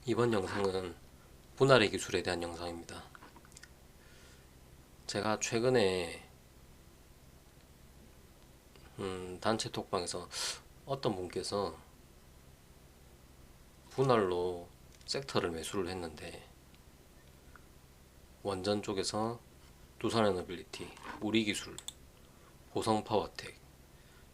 이번 영상은 분할의 기술에 대한 영상입니다. 제가 최근에 단체 톡방에서 어떤 분께서 분할로 섹터를 매수를 했는데, 원전 쪽에서 두산에너빌리티, 우리기술, 보성파워텍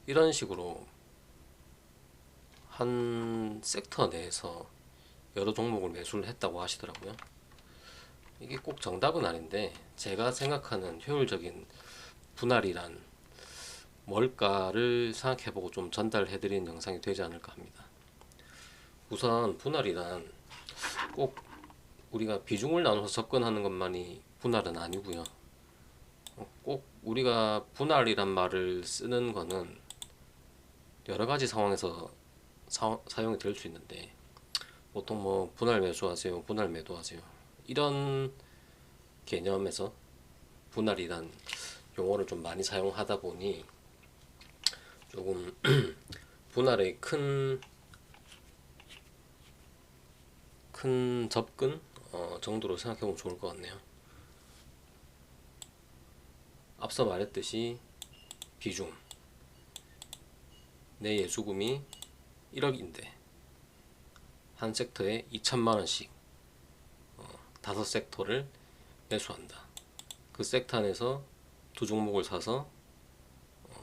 이런 식으로 한 섹터 내에서 여러 종목을 매수를 했다고 하시더라고요. 이게 꼭 정답은 아닌데, 제가 생각하는 효율적인 분할이란 뭘까를 생각해보고 좀 전달해드리는 영상이 되지 않을까 합니다. 우선 분할이란 꼭 우리가 비중을 나눠서 접근하는 것만이 분할은 아니고요. 꼭 우리가 분할이란 말을 쓰는 거는 여러 가지 상황에서 사용이 될 수 있는데, 보통 뭐 분할 매수하세요, 분할 매도하세요 이런 개념에서 분할이란 용어를 좀 많이 사용하다 보니 조금 분할의 큰 접근 정도로 생각해보면 좋을 것 같네요. 앞서 말했듯이 비중, 내 예수금이 1억인데 한 섹터에 2천만원씩 5섹터를 매수한다. 그 섹터 안에서 두 종목을 사서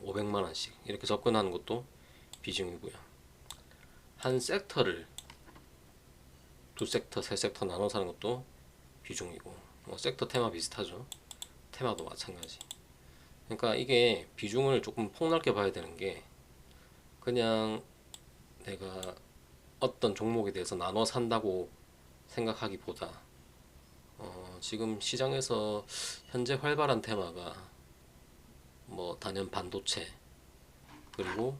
500만원씩 이렇게 접근하는 것도 비중이고요. 한 섹터를 두 섹터, 세 섹터 나눠 사는 것도 비중이고, 섹터 테마 비슷하죠. 테마도 마찬가지. 그러니까 이게 비중을 조금 폭넓게 봐야 되는 게, 그냥 내가 어떤 종목에 대해서 나눠 산다고 생각하기보다 지금 시장에서 현재 활발한 테마가 뭐 단연 반도체, 그리고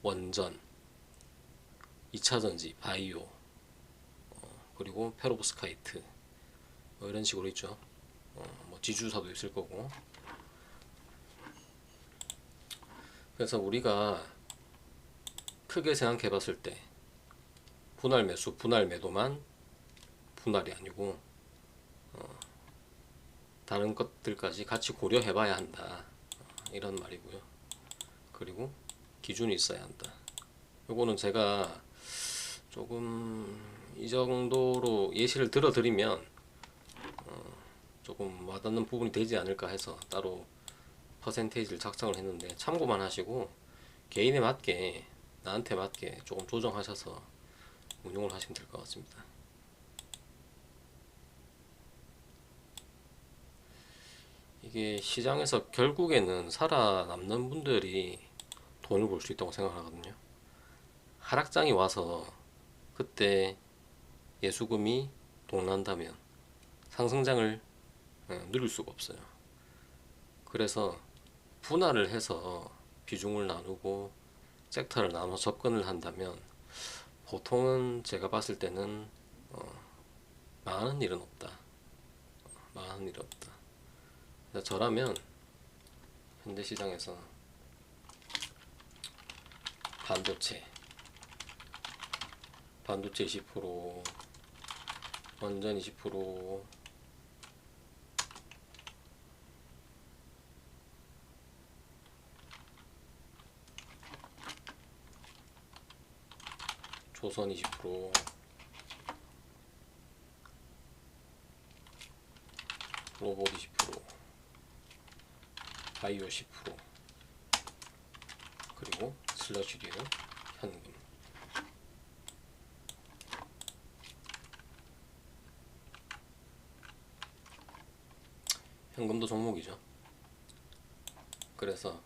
원전, 2차전지, 바이오, 그리고 페로브스카이트 뭐 이런 식으로 있죠. 뭐 지주사도 있을 거고. 그래서 우리가 크게 생각해 봤을 때 분할 매수, 분할 매도만 분할이 아니고 다른 것들까지 같이 고려해 봐야 한다, 이런 말이고요. 그리고 기준이 있어야 한다. 요거는 제가 조금 이 정도로 예시를 들어 드리면 조금 와닿는 부분이 되지 않을까 해서 따로 퍼센테이지를 작성을 했는데, 참고만 하시고 개인에 맞게, 나한테 맞게 조금 조정하셔서 운용을 하시면 될 것 같습니다. 이게 시장에서 결국에는 살아남는 분들이 돈을 벌 수 있다고 생각하거든요. 하락장이 와서 그때 예수금이 동난다면 상승장을 누릴 수가 없어요. 그래서 분할을 해서 비중을 나누고 섹터를 나눠 접근을 한다면, 보통은 제가 봤을 때는 망하는 일은 없다. 망하는 일은 없다. 저라면 현대 시장에서 반도체, 반도체 20%, 원전 20%, 조선 20%, 로봇 20%, 바이오 10%, 그리고 슬러시류는 현금. 현금도 종목이죠. 그래서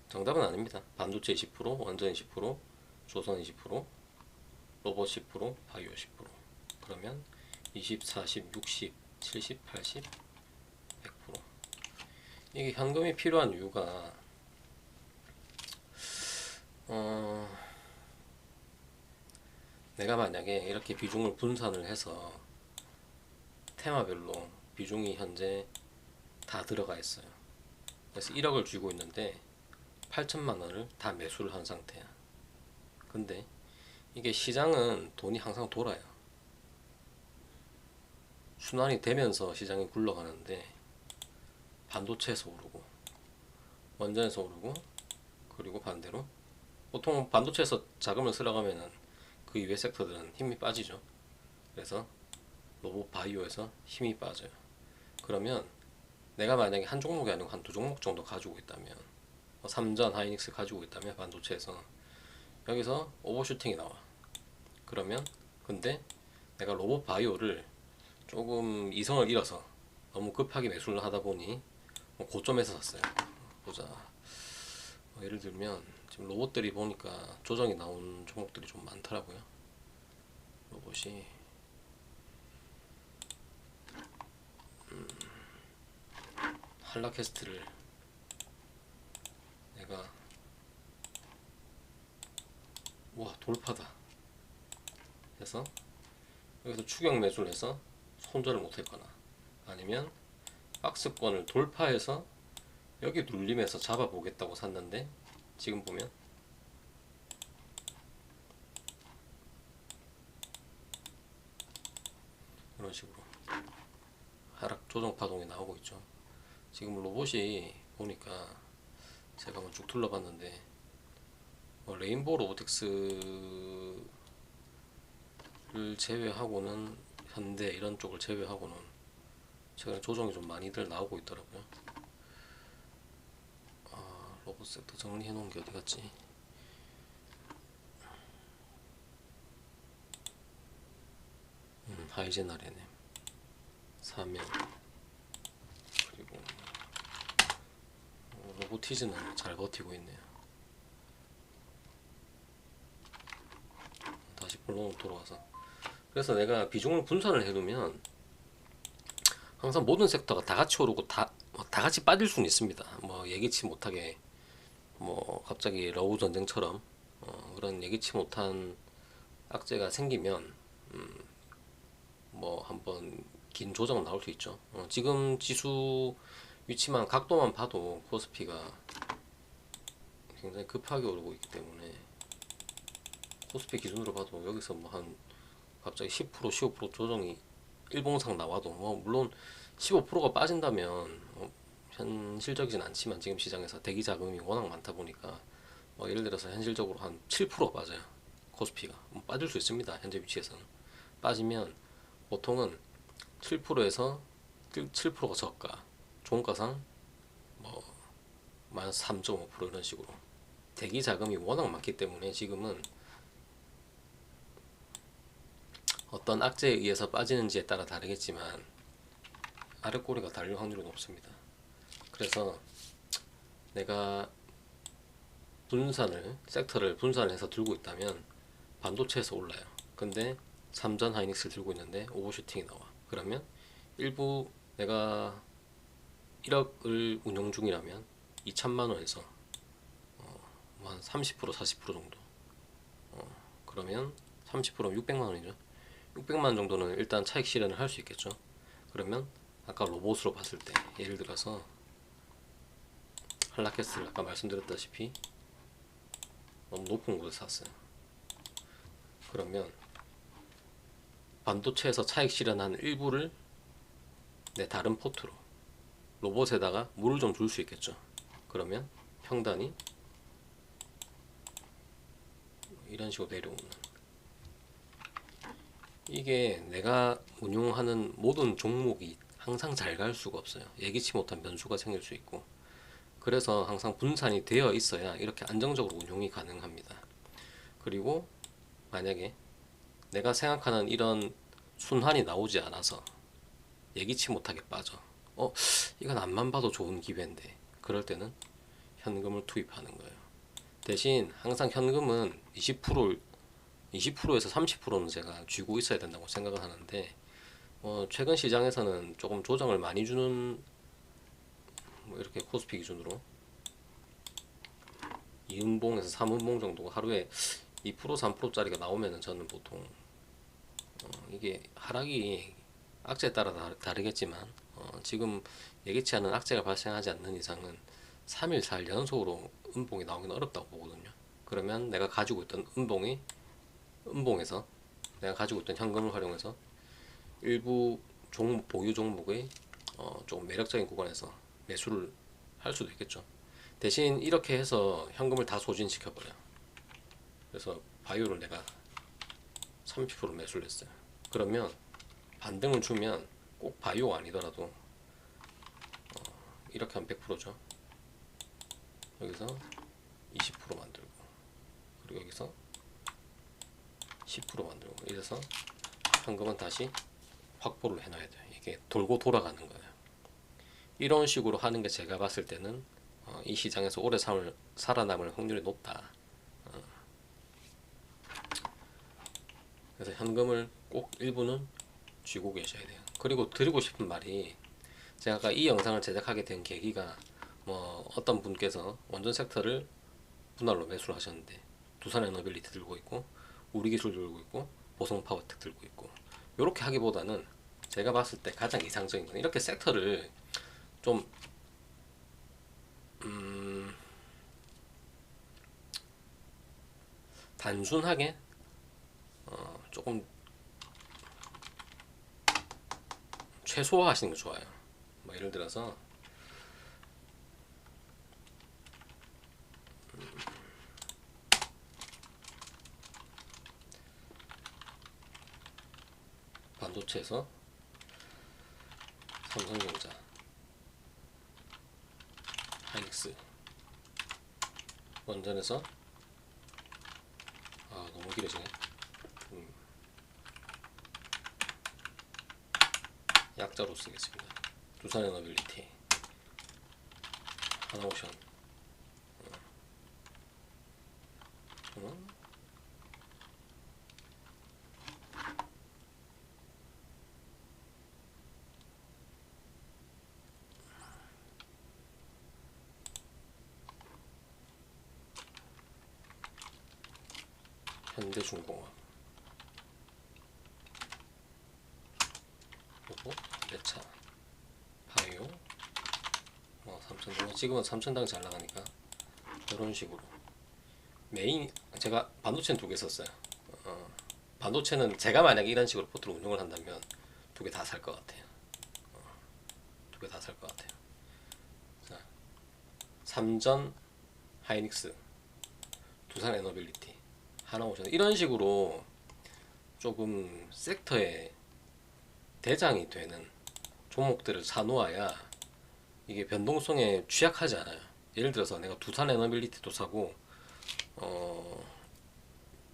정답은 아닙니다. 반도체 20%, 원전 20%, 조선 20%, 로봇 10%, 바이오 10%. 그러면 20, 40, 60, 70, 80, 100%. 이게 현금이 필요한 이유가 내가 만약에 이렇게 비중을 분산을 해서 테마별로 비중이 현재 다 들어가 있어요. 그래서 1억을 쥐고 있는데 8천만 원을 다 매수를 한 상태야. 근데 이게 시장은 돈이 항상 돌아요. 순환이 되면서 시장이 굴러가는데 반도체에서 오르고 원전에서 오르고 그리고 반대로 보통 반도체에서 자금을 쓸어가면은 그 이외 섹터들은 힘이 빠지죠. 그래서 로봇 바이오에서 힘이 빠져요. 그러면 내가 만약에 한 종목이 아니고 한 두 종목 정도 가지고 있다면 삼전 하이닉스 가지고 있다면 반도체에서 여기서 오버슈팅이 나와. 그러면 근데 내가 로봇 바이오를 조금 이성을 잃어서 너무 급하게 매수를 하다 보니 고점에서 샀어요. 보자. 예를 들면 지금 로봇들이 보니까 조정이 나온 종목들이 좀 많더라고요. 로봇이 한라캐스트를 내가 와 돌파다 해서 여기서 추격 매수를 해서 손절을 못했거나 아니면 박스권을 돌파해서 여기 눌림에서 잡아보겠다고 샀는데 지금 보면 이런 식으로 하락 조정 파동이 나오고 있죠. 지금 로봇이 보니까 제가 한번 쭉 둘러봤는데 레인보우 로보틱스를 제외하고는 현대 이런 쪽을 제외하고는 최근에 조정이 좀 많이들 나오고 있더라고요. 로봇 섹터 정리해 놓은 게 어디 갔지? 하이젠 아레네 사명 그리고 로보티즈는 잘 버티고 있네요. 다시 본론으로 돌아와서 그래서 내가 비중을 분산을 해두면 항상 모든 섹터가 다 같이 오르고 다 같이 빠질 수는 있습니다. 뭐 예기치 못하게 뭐 갑자기 러우 전쟁처럼 그런 예기치 못한 악재가 생기면 뭐 한번 긴 조정 나올 수 있죠. 지금 지수 위치만 각도만 봐도 코스피가 굉장히 급하게 오르고 있기 때문에 코스피 기준으로 봐도 여기서 뭐 한 갑자기 10% 15% 조정이 일봉상 나와도 물론 15%가 빠진다면 현실적이진 않지만 지금 시장에서 대기 자금이 워낙 많다 보니까 예를 들어서 현실적으로 한 7% 빠져요. 코스피가 빠질 수 있습니다. 현재 위치에서는 빠지면 보통은 7%에서 7%가 저가 종가상 뭐 마이너스 3.5% 이런 식으로 대기 자금이 워낙 많기 때문에 지금은 어떤 악재에 의해서 빠지는지에 따라 다르겠지만 아랫꼬리가 달릴 확률이 높습니다. 그래서 내가 섹터를 분산을 해서 들고 있다면 반도체에서 올라요. 근데 삼전 하이닉스를 들고 있는데 오버슈팅이 나와. 그러면 일부 내가 1억을 운용 중이라면 2천만 원에서 한 30% 40% 정도 그러면 30%면 600만 원이죠. 600만 원 정도는 일단 차익 실현을 할 수 있겠죠. 그러면 아까 로봇으로 봤을 때 예를 들어서 한라캐스트를 아까 말씀드렸다시피 너무 높은 곳에 샀어요. 그러면 반도체에서 차익 실현한 일부를 내 다른 포트로 로봇에다가 물을 좀 줄 수 있겠죠. 그러면 평단이 이런 식으로 내려오는 이게 내가 운용하는 모든 종목이 항상 잘 갈 수가 없어요. 예기치 못한 변수가 생길 수 있고 그래서 항상 분산이 되어 있어야 이렇게 안정적으로 운용이 가능합니다. 그리고 만약에 내가 생각하는 이런 순환이 나오지 않아서 예기치 못하게 빠져 이건 앞만 봐도 좋은 기회인데 그럴 때는 현금을 투입하는 거예요. 대신 항상 현금은 20%에서 30%는 제가 쥐고 있어야 된다고 생각을 하는데 최근 시장에서는 조금 조정을 많이 주는 이렇게 코스피 기준으로 2음봉에서 3음봉 정도가 하루에 2% 3%짜리가 나오면은 저는 보통 이게 하락이 악재에 따라 다르겠지만 지금 예기치 않은 악재가 발생하지 않는 이상은 3일 4일 연속으로 음봉이 나오기는 어렵다고 보거든요. 그러면 내가 가지고 있던 음봉에서 내가 가지고 있던 현금을 활용해서 일부 종목, 보유 종목의 조금 매력적인 구간에서 매수를 할 수도 있겠죠. 대신 이렇게 해서 현금을 다 소진시켜 버려요. 그래서 바이오를 내가 30% 매수를 했어요. 그러면 반등을 주면 꼭 바이오가 아니더라도 이렇게 하면 100%죠. 여기서 20% 만들고, 그리고 여기서 10% 만들고, 이래서 현금은 다시 확보를 해놔야 돼요. 이게 돌고 돌아가는 거예요. 이런 식으로 하는 게 제가 봤을 때는 이 시장에서 오래 살아남을 확률이 높다. 그래서 현금을 꼭 일부는 쥐고 계셔야 돼요. 그리고 드리고 싶은 말이, 제가 아까 이 영상을 제작하게 된 계기가 어떤 분께서 원전 섹터를 분할로 매수를 하셨는데 두산에너빌리티 들고 있고 우리기술 들고 있고 보성파워텍 들고 있고, 이렇게 하기보다는 제가 봤을 때 가장 이상적인 건 이렇게 섹터를 좀 단순하게 조금 최소화하시는 게 좋아요. 예를 들어서 반도체에서 삼성전자, 하이닉스, 원전에서 너무 길어지네. 약자로 쓰겠습니다. 두산에너빌리티, 하나오션, 현대중공업, 그리고 매차, 바이오, 3,000당, 지금은 3,000당 잘 나가니까 이런 식으로 메인, 제가 반도체는 두 개 썼어요. 반도체는 제가 만약에 이런 식으로 포트를 운영을 한다면 두 개 다 살 것 같아요. 두 개 다 살 것 같아요. 자, 삼전 하이닉스, 두산 에너빌리티, 하나오션, 이런 식으로 조금 섹터에 대장이 되는 종목들을 사놓아야 이게 변동성에 취약하지 않아요. 예를 들어서 내가 두산 에너빌리티도 사고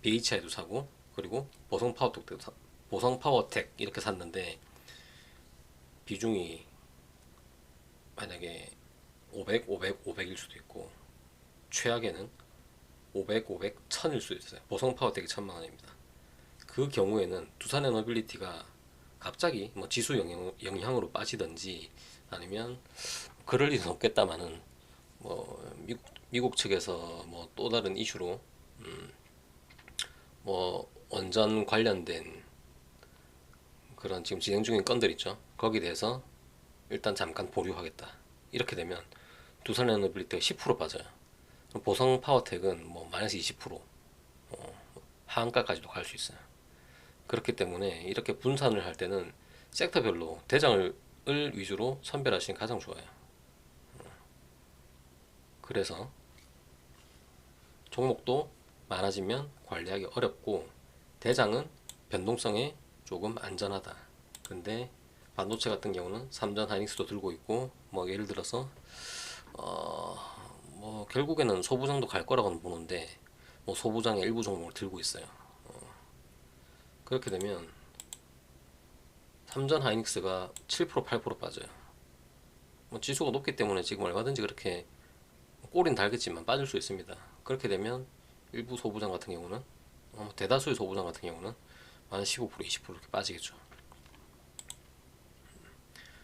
BHI도 사고 그리고 보성파워텍 이렇게 샀는데 비중이 만약에 500, 500, 500일 수도 있고 최악에는 500, 500, 1000일 수도 있어요. 보성파워텍이 1000만원입니다. 그 경우에는 두산에너빌리티가 갑자기 지수 영향으로 빠지든지 아니면 그럴 일은 없겠다마는 미국 측에서 또 다른 이슈로 원전 관련된 그런 지금 진행 중인 건들 있죠. 거기에 대해서 일단 잠깐 보류하겠다. 이렇게 되면 두산에너빌리티가 10% 빠져요. 보성파워텍은 마이너스 20% 하한가까지도 갈 수 있어요. 그렇기 때문에 이렇게 분산을 할 때는 섹터별로 대장을 위주로 선별하시는 게 가장 좋아요. 그래서 종목도 많아지면 관리하기 어렵고 대장은 변동성에 조금 안전하다. 근데 반도체 같은 경우는 삼전 하이닉스도 들고 있고 예를 들어서 결국에는 소부장도 갈 거라고는 보는데 소부장의 일부 종목을 들고 있어요. 그렇게 되면 삼전 하이닉스가 7% 8% 빠져요. 지수가 높기 때문에 지금 얼마든지 그렇게 꼬리는 달겠지만 빠질 수 있습니다. 그렇게 되면 일부 소부장 같은 경우는 대다수의 소부장 같은 경우는 한 15% 20% 이렇게 빠지겠죠.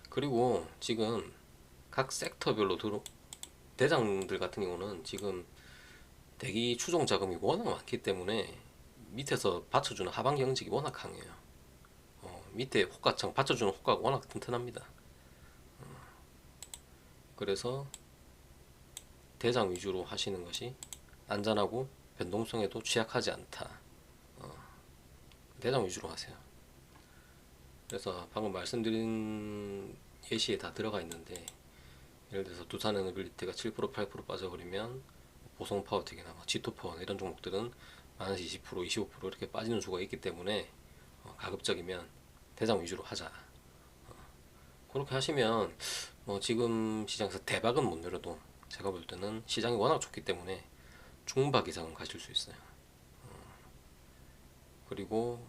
그리고 지금 각 섹터별로 대장들 같은 경우는 지금 대기 추종 자금이 워낙 많기 때문에 밑에서 받쳐주는 하방 경직이 워낙 강해요. 밑에 호가창 받쳐주는 호가가 워낙 튼튼합니다. 그래서 대장 위주로 하시는 것이 안전하고 변동성에도 취약하지 않다. 대장 위주로 하세요. 그래서 방금 말씀드린 예시에 다 들어가 있는데, 예를 들어서 두산에너빌리티가 7% 8% 빠져버리면 보성 파워텍이나 G2 파워 이런 종목들은 마이너스 20% 25% 이렇게 빠지는 수가 있기 때문에 가급적이면 대장 위주로 하자. 그렇게 하시면 지금 시장에서 대박은 못 내려도 제가 볼 때는 시장이 워낙 좋기 때문에 중박 이상은 가실 수 있어요. 그리고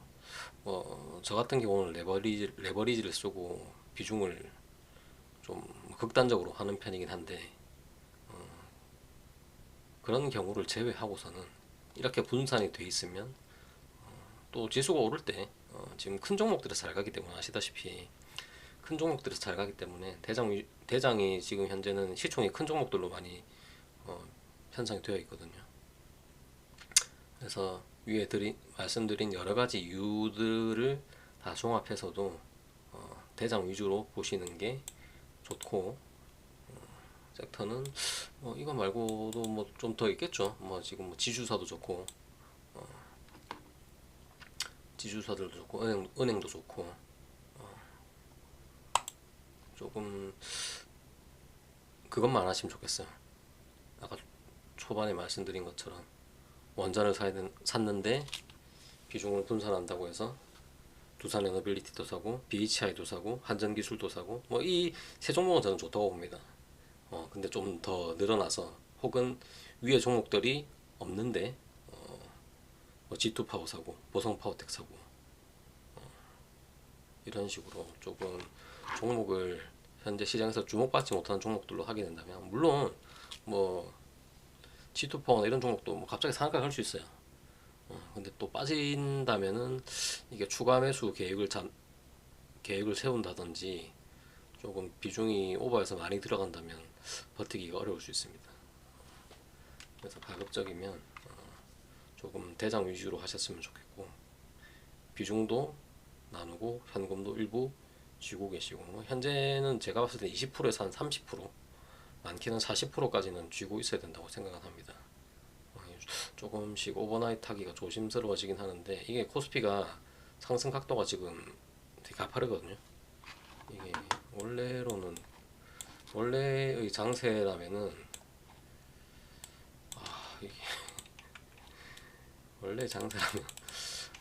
저 같은 경우는 레버리지를 쓰고 비중을 좀 극단적으로 하는 편이긴 한데, 그런 경우를 제외하고서는 이렇게 분산이 돼 있으면 또 지수가 오를 때 지금 큰 종목들이 잘 가기 때문에 아시다시피 큰 종목들이 잘 가기 때문에 대장이 지금 현재는 시총이 큰 종목들로 많이 편성이 되어 있거든요. 그래서 위에 말씀드린 여러 가지 이유들을 다 종합해서도 대장 위주로 보시는 게 좋고, 섹터는 이거 말고도 좀 더 있겠죠. 지금 지주사도 좋고, 지주사들도 좋고, 은행도 좋고, 조금 그것만 하시면 좋겠어요. 아까 초반에 말씀드린 것처럼 원전을 샀는데 비중을 분산한다고 해서 두산에너빌리티도 사고 BHI도 사고 한전기술도 사고 이 세 종목은 저는 좋다고 봅니다. 근데 좀 더 늘어나서 혹은 위에 종목들이 없는데 G2 파워 사고 보성 파워텍 사고 이런 식으로 조금 종목을 현재 시장에서 주목받지 못하는 종목들로 하게 된다면, 물론 G2 파워나 이런 종목도 갑자기 상한가 갈 수 있어요. 근데 또 빠진다면은 이게 추가 매수 계획을 세운다든지 조금 비중이 오버해서 많이 들어간다면 버티기가 어려울 수 있습니다. 그래서 가급적이면 조금 대장 위주로 하셨으면 좋겠고, 비중도 나누고 현금도 일부 쥐고 계시고, 현재는 제가 봤을 때 20%에서 한 30%, 많게는 40%까지는 쥐고 있어야 된다고 생각을 합니다. 조금씩 오버나이트 하기가 조심스러워지긴 하는데, 이게 코스피가 상승 각도가 지금 되게 가파르거든요. 이게 원래의 장세라면은 이게 원래 장세라면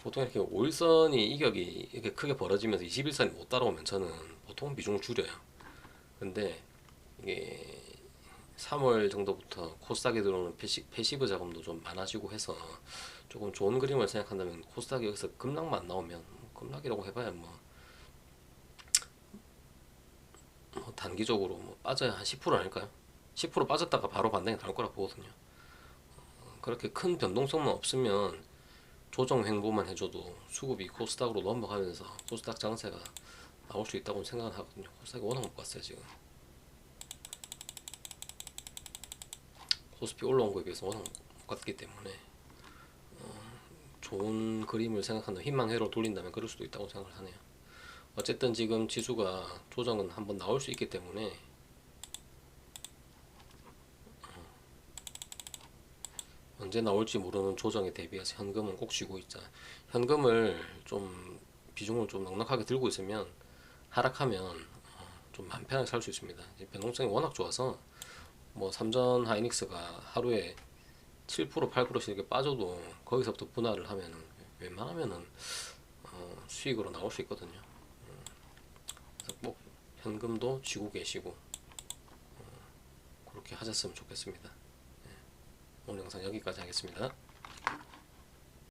보통 이렇게 5일선이 이격이 이렇게 크게 벌어지면서 21선이 못 따라오면 저는 보통 비중을 줄여요. 근데 이게 3월 정도부터 코스닥에 들어오는 패시브 자금도 좀 많아지고 해서 조금 좋은 그림을 생각한다면, 코스닥이 여기서 급락만 나오면 급락이라고 해봐야 단기적으로 빠져야 한 10% 아닐까요? 10% 빠졌다가 바로 반등이 나올 거라 보거든요. 그렇게 큰 변동성만 없으면 조정 횡보만 해줘도 수급이 코스닥으로 넘어가면서 코스닥 장세가 나올 수 있다고 생각을 하거든요. 코스닥이 워낙 못 갔어요 지금. 코스피 올라온 거에 비해서 워낙 못 갔기 때문에 좋은 그림을 생각한다면, 희망회로 돌린다면 그럴 수도 있다고 생각을 하네요. 어쨌든 지금 지수가 조정은 한번 나올 수 있기 때문에 언제 나올지 모르는 조정에 대비해서 현금은 꼭 쥐고 있자. 현금을 좀 비중을 좀 넉넉하게 들고 있으면 하락하면 좀 마음 편하게 살 수 있습니다. 변동성이 워낙 좋아서 삼전 하이닉스가 하루에 7% 8%씩 이렇게 빠져도 거기서부터 분할을 하면 웬만하면은 수익으로 나올 수 있거든요. 그래서 꼭 현금도 쥐고 계시고 그렇게 하셨으면 좋겠습니다. 오늘 영상 여기까지 하겠습니다.